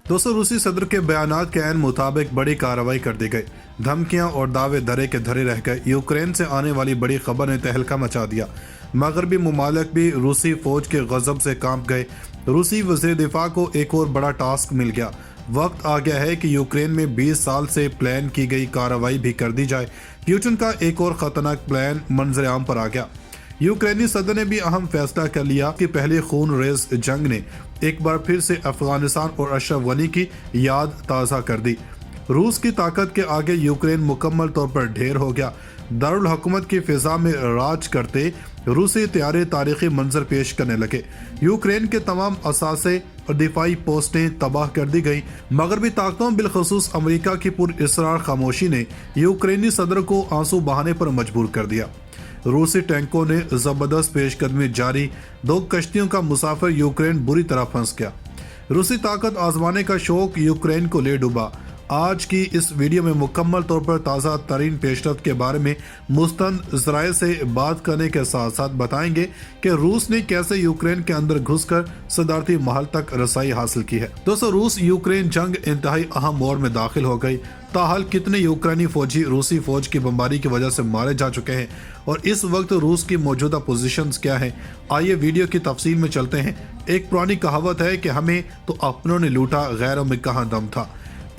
दोस्तों, रूसी सदर के बयानात के ऐन मुताबिक बड़ी कार्रवाई कर दी गई। धमकियां और दावे धरे के धरे रह गए। यूक्रेन से आने वाली बड़ी खबर ने तहलका मचा दिया। मगरबी मुमालिक भी रूसी फौज के गजब से कांप गए। रूसी वज़ीर दिफा को एक और बड़ा टास्क मिल गया। वक्त आ गया है कि यूक्रेन में 20 साल से प्लान की गई कार्रवाई भी कर दी जाए। पुतिन का एक और खतरनाक प्लान मंजर आम पर आ गया। यूक्रेनी सदर ने भी अहम फैसला कर लिया कि पहले खून रेज जंग ने एक बार फिर से अफगानिस्तान और अशरफ गनी की याद ताज़ा कर दी। रूस की ताकत के आगे यूक्रेन मुकम्मल तौर पर ढेर हो गया। दारुल हुकूमत की फिजा में राज करते रूसी तैयारे तारीखी मंजर पेश करने लगे। यूक्रेन के तमाम असासे और दिफाई पोस्टें तबाह कर दी गई। मगरबी ताकतों बिलखसूस अमेरिका की पुरअसरार खामोशी ने यूक्रेनी सदर को आंसू बहाने पर मजबूर कर दिया। रूसी टैंकों ने जबरदस्त पेशकदमी जारी। 2 कश्तियों का मुसाफिर यूक्रेन बुरी तरह फंस गया। रूसी ताकत आजमाने का शौक यूक्रेन को ले डूबा। आज की इस वीडियो में मुकम्मल तौर पर ताज़ा तरीन पेशरफ्त के बारे में मुस्तंद ज़राए से बात करने के साथ साथ बताएंगे कि रूस ने कैसे यूक्रेन के अंदर घुसकर सदारती महल तक रसाई हासिल की है। दोस्तों, रूस यूक्रेन जंग इंतहाई अहम मोड़ में दाखिल हो गई। ताहाल कितने यूक्रेनी फौजी रूसी फौज की बमबारी की वजह से मारे जा चुके हैं और इस वक्त रूस की मौजूदा पोजीशंस क्या हैं, आइए वीडियो की तफसील में चलते हैं। एक पुरानी कहावत है कि हमें तो अपनों ने लूटा, गैरों में कहाँ दम था।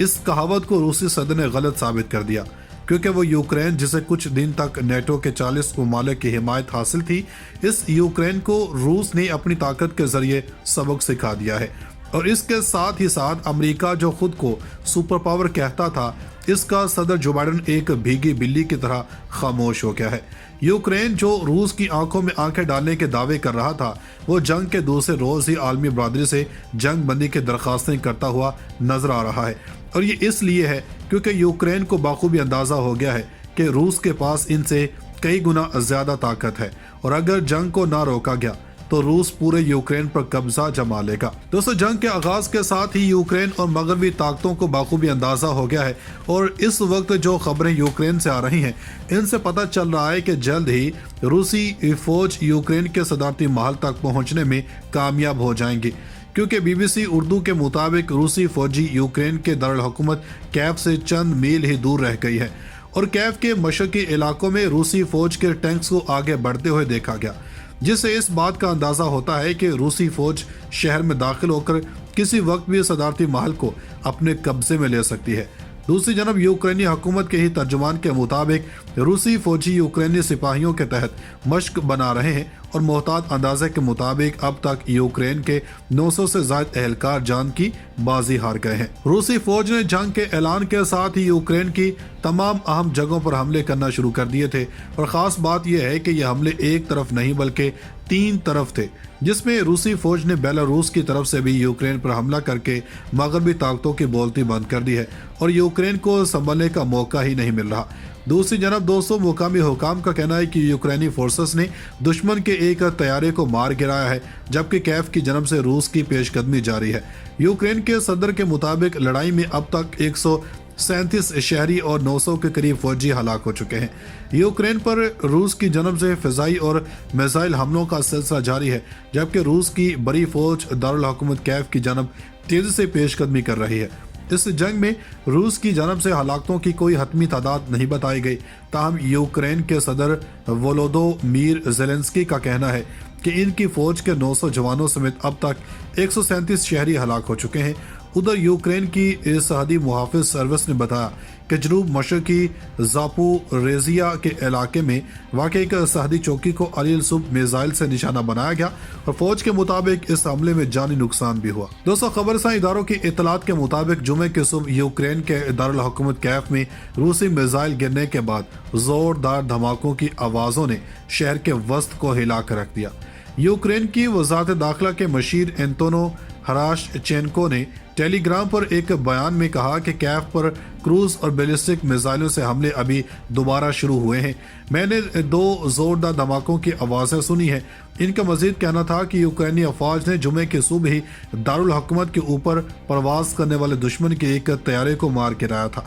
इस कहावत को रूसी सदर ने गलत साबित कर दिया, क्योंकि वो यूक्रेन जिसे कुछ दिन तक नेटो के 40 ममालिक की हिमायत हासिल थी, इस यूक्रेन को रूस ने अपनी ताकत के जरिए सबक सिखा दिया है। और इसके साथ ही साथ अमेरिका जो खुद को सुपर पावर कहता था, इसका सदर जो बाइडन एक भीगी बिल्ली की तरह खामोश हो गया है। यूक्रेन जो रूस की आंखों में आंखें डालने के दावे कर रहा था, वो जंग के दूसरे रोज ही आलमी बरादरी से जंग बंदी की दरखास्तें करता हुआ नजर आ रहा है। और ये इसलिए है क्योंकि यूक्रेन को बाखूबी अंदाजा हो गया है कि रूस के पास इनसे कई गुना ज्यादा ताकत है और अगर जंग को ना रोका गया तो रूस पूरे यूक्रेन पर कब्जा जमा लेगा। दोस्तों, जंग के आगाज के साथ ही यूक्रेन और मगरबी ताकतों को बाखूबी अंदाजा हो गया है और इस वक्त जो खबरें यूक्रेन से आ रही हैं, इनसे पता चल रहा है कि जल्द ही रूसी फौज यूक्रेन के सदारती महल तक पहुंचने में कामयाब हो जाएंगी, क्योंकि बीबीसी उर्दू के मुताबिक रूसी फौजी यूक्रेन के दारुल हुकूमत कैफ से चंद मील ही दूर रह गई है और कैफ के मशरकी इलाकों में रूसी फौज के टैंक्स को आगे बढ़ते हुए देखा गया, जिससे इस बात का अंदाजा होता है कि रूसी फौज शहर में दाखिल होकर किसी वक्त भी सदारती महल को अपने कब्जे में ले सकती है। दूसरी जानब यूक्रेनी हुकूमत के ही तर्जुमान के मुताबिक रूसी फौजी यूक्रेनी सिपाहियों के तहत मश्क बना रहे हैं और मोहतात अंदाजे के मुताबिक अब तक यूक्रेन के 900 से ज्यादा एहलकार जान की बाजी हार गए हैं। रूसी फौज ने जंग के ऐलान के साथ ही यूक्रेन की तमाम अहम जगहों पर हमले करना शुरू कर दिए थे और ख़ास बात यह है कि ये हमले एक तरफ नहीं बल्कि 3 तरफ थे, जिसमें रूसी फौज ने बेलारूस की तरफ से भी यूक्रेन पर हमला करके मगरबी ताकतों की बोलती बंद कर दी है और यूक्रेन को संभलने का मौका ही नहीं मिल रहा। दूसरी जानब दोस्तों, मुकामी हुकाम का कहना है कि यूक्रेनी फोर्सेस ने दुश्मन के एक तैयारे को मार गिराया है, जबकि कैफ की जन्म से रूस की पेशकदमी जारी है। यूक्रेन के सदर के मुताबिक लड़ाई में अब तक 137 शहरी और 900 के करीब फौजी हलाक हो चुके हैं। यूक्रेन पर रूस की जन्म से फिजाई और मिसाइल हमलों का सिलसिला जारी है, जबकि रूस की बड़ी फौज दारुल हुकूमत कैफ की जन्म तेजी से पेशकदमी कर रही है। इस जंग में रूस की जानब से हलाकतों की कोई हतमी तादाद नहीं बताई गई। ताहम यूक्रेन के सदर वोलोदोमीर ज़ेलेंस्की का कहना है कि इनकी फौज के 900 जवानों समेत अब तक 137 शहरी हलाक हो चुके हैं। उधर यूक्रेन की सरहदी मुहाफिज सर्विस ने बताया कि जनूब मशरकी ज़ापोरिज़िया के इलाके में वाक़ एक सरहदी चौकी को अलील सुब मिसाइल से निशाना बनाया गया और फौज के मुताबिक इस हमले में जानी नुकसान भी हुआ। दोस्तों, खबरसां इदारों की इतलात के मुताबिक जुमे के सुबह यूक्रेन के दारुल हुकूमत कैफ में रूसी मिसाइल गिरने के बाद जोरदार धमाकों की आवाज़ों ने शहर के वस्त को हिला कर रख दिया। यूक्रेन की वज़ारत दाखिला के मशीर एंटोनो हराशचेंको ने टेलीग्राम पर एक बयान में कहा कि कैफ पर क्रूज और बैलिस्टिक मिसाइलों से हमले अभी दोबारा शुरू हुए हैं। मैंने 2 जोरदार धमाकों की आवाज़ें सुनी हैं। इनका मजीद कहना था कि यूक्रेनी अफवाज ने जुमे के सुबह ही दारुल हुकूमत के ऊपर परवाज करने वाले दुश्मन के एक तैयारे को मार गिराया था।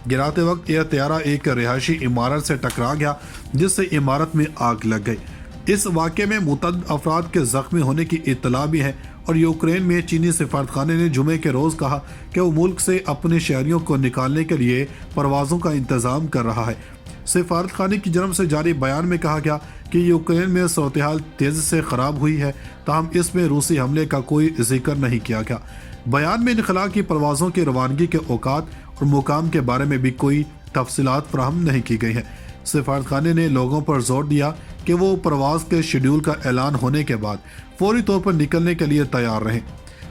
गिराते वक्त यह तैयारा एक रिहायशी इमारत से टकरा गया, जिससे इमारत में आग लग गई। इस वाक़े में मुतअद्दिद अफराद के ज़ख्मी होने की इत्तला भी है और यूक्रेन में चीनी सफारतखाने ने जुमे के रोज़ कहा कि वो मुल्क से अपने शहरियों को निकालने के लिए परवाज़ों का इंतज़ाम कर रहा है। सफारतखाने की जानब से जारी बयान में कहा गया कि यूक्रेन में सूरत हाल तेज़ी से ख़राब हुई है, ताहम इसमें रूसी हमले का कोई जिक्र नहीं किया गया। बयान में इनखला की परवाज़ों की रवानगी के औकात और मुकाम के बारे में भी कोई तफसीलात फराहम नहीं की गई हैं। सफारतखाने ने लोगों पर जोर दिया कि वो परवाज़ के शेड्यूल का ऐलान होने के बाद फौरी तौर पर निकलने के लिए तैयार रहें।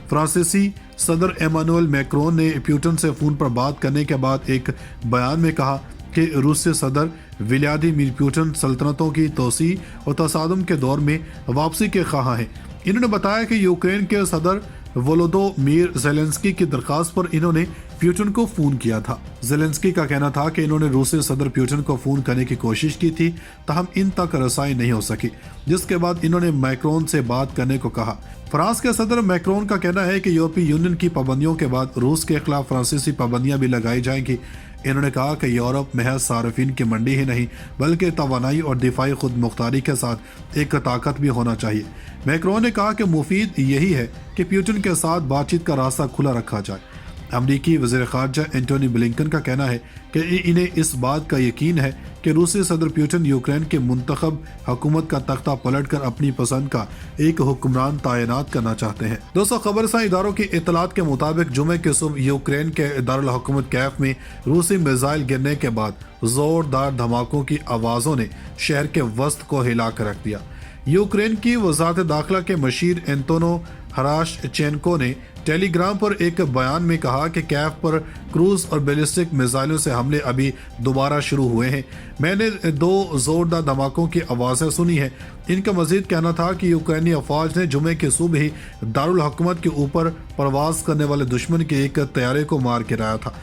फ्रांसीसी सदर एमानुएल मैक्रोन ने पुतिन से फ़ोन पर बात करने के बाद एक बयान में कहा कि रूसी सदर व्लादिमीर पुतिन सल्तनतों की तोसी और तसादुम के दौर में वापसी के ख्वाह हैं। इन्होंने बताया कि यूक्रेन के सदर वोलोदोमीर ज़ेलेंस्की की दरख्वास्त पर इन्होंने पुतिन को फ़ोन किया था। ज़ेलेंस्की का कहना था कि इन्होंने रूसी सदर पुतिन को फ़ोन करने की कोशिश की थी, ताहम इन तक रसाई नहीं हो सकी, जिसके बाद इन्होंने मैक्रोन से बात करने को कहा। फ्रांस के सदर मैक्रोन का कहना है कि यूरोपीय यूनियन की पाबंदियों के बाद रूस के खिलाफ फ्रांसीसी पाबंदियां भी लगाई जाएंगी। इन्होंने कहा कि यूरोप महज सार्फिन की मंडी ही नहीं बल्कि तवानाई और दिफाई खुद मुख्तारी के साथ एक ताकत भी होना चाहिए। मैक्रोन ने कहा कि मुफीद यही है कि पुतिन के साथ बातचीत का रास्ता खुला रखा जाए। अमरीकी वज़ीर ख़ारजा एंटोनी ब्लिंकन का कहना है कि इन्हें इस बात का यकीन है कि रूसी सदर पुतिन यूक्रेन के मुंतखब हुकूमत का तख्ता पलट कर अपनी पसंद का एक हुक्मरान तैनात करना चाहते हैं। दोस्तों, खबरसां इदारों की इत्तलात के मुताबिक जुमे के सुबह यूक्रेन के दारुल हुकूमत कैफ में रूसी मिसाइल गिरने के बाद जोरदार धमाकों की आवाज़ों ने शहर के वसत को हिला कर रख दिया। यूक्रेन की वज़ारत दाखिला के मशीर एंटोनो हराशचेंको ने टेलीग्राम पर एक बयान में कहा कि कैफ पर क्रूज और बैलिस्टिक मिसाइलों से हमले अभी दोबारा शुरू हुए हैं। मैंने 2 जोरदार धमाकों की आवाज़ें सुनी हैं। इनका मजीद कहना था कि यूक्रेनी अफवाज ने जुमे की सुबह ही दारुल हुकूमत के ऊपर परवाज करने वाले दुश्मन के एक तैयारे को मार गिराया था।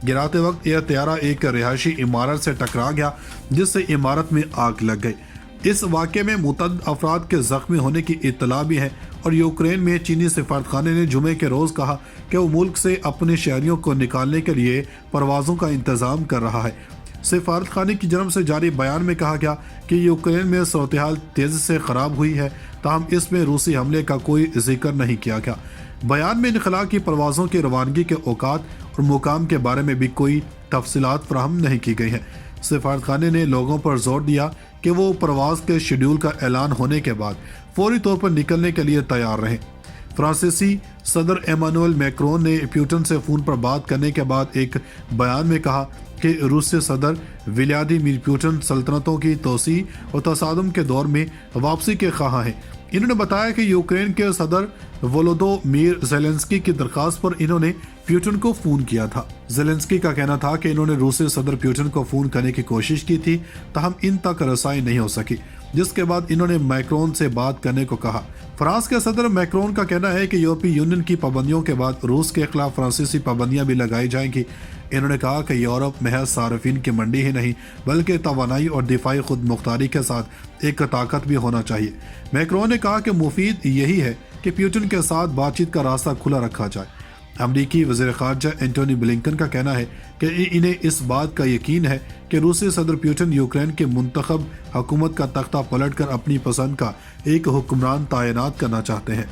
गिराते वक्त यह तैयारा एक रिहायशी इमारत से टकरा गया, जिससे इमारत में आग लग गई। इस वाक़े में मुतअद्दिद अफराद के ज़ख्मी होने की इत्तला भी है और यूक्रेन में चीनी सफारतखाने ने जुमे के रोज़ कहा कि वो मुल्क से अपने शहरियों को निकालने के लिए परवाज़ों का इंतज़ाम कर रहा है। सफारतखाने की जानब से जारी बयान में कहा गया कि यूक्रेन में सूरत हाल तेज़ी से ख़राब हुई है, ताहम इसमें रूसी हमले का कोई जिक्र नहीं किया गया। बयान में इनखला की परवाज़ों की रवानगी के औकात और मुकाम के बारे में भी कोई तफसीलात फराहम नहीं की गई हैं। सफारतखाने ने लोगों पर जोर दिया कि वो परवाज़ के शेड्यूल का ऐलान होने के बाद फौरी तौर पर निकलने के लिए तैयार रहें। फ्रांसीसी सदर एमानुएल मैक्रोन ने पुतिन से फ़ोन पर बात करने के बाद एक बयान में कहा कि रूसी सदर व्लादिमीर पुतिन सल्तनतों की तोसी और तसादुम के दौर में वापसी के ख्वाह हैं। इन्होंने बताया कि यूक्रेन के सदर वोलोदोमीर ज़ेलेंस्की की दरख्वास्त पर इन्होंने पुतिन को फ़ोन किया था। ज़ेलेंस्की का कहना था कि इन्होंने रूसी सदर पुतिन को फ़ोन करने की कोशिश की थी, ताहम इन तक रसाई नहीं हो सकी, जिसके बाद इन्होंने मैक्रोन से बात करने को कहा। फ्रांस के सदर मैक्रोन का कहना है कि यूरोपीय यूनियन की पाबंदियों के बाद रूस के खिलाफ फ्रांसीसी पाबंदियां भी लगाई जाएंगी। इन्होंने कहा कि यूरोप महज सार्फिन की मंडी ही नहीं बल्कि तवानाई और दिफाई खुद मुख्तारी के साथ एक ताकत भी होना चाहिए। मैक्रोन ने कहा कि मुफीद यही है कि पुतिन के साथ बातचीत का रास्ता खुला रखा जाए। अमरीकी वज़ीर ख़ारजा एंटोनी ब्लिंकन का कहना है कि इन्हें इस बात का यकीन है कि रूसी सदर पुतिन यूक्रेन के मुंतखब हुकूमत का तख्ता पलट कर अपनी पसंद का एक हुक्मरान तैनात करना चाहते हैं।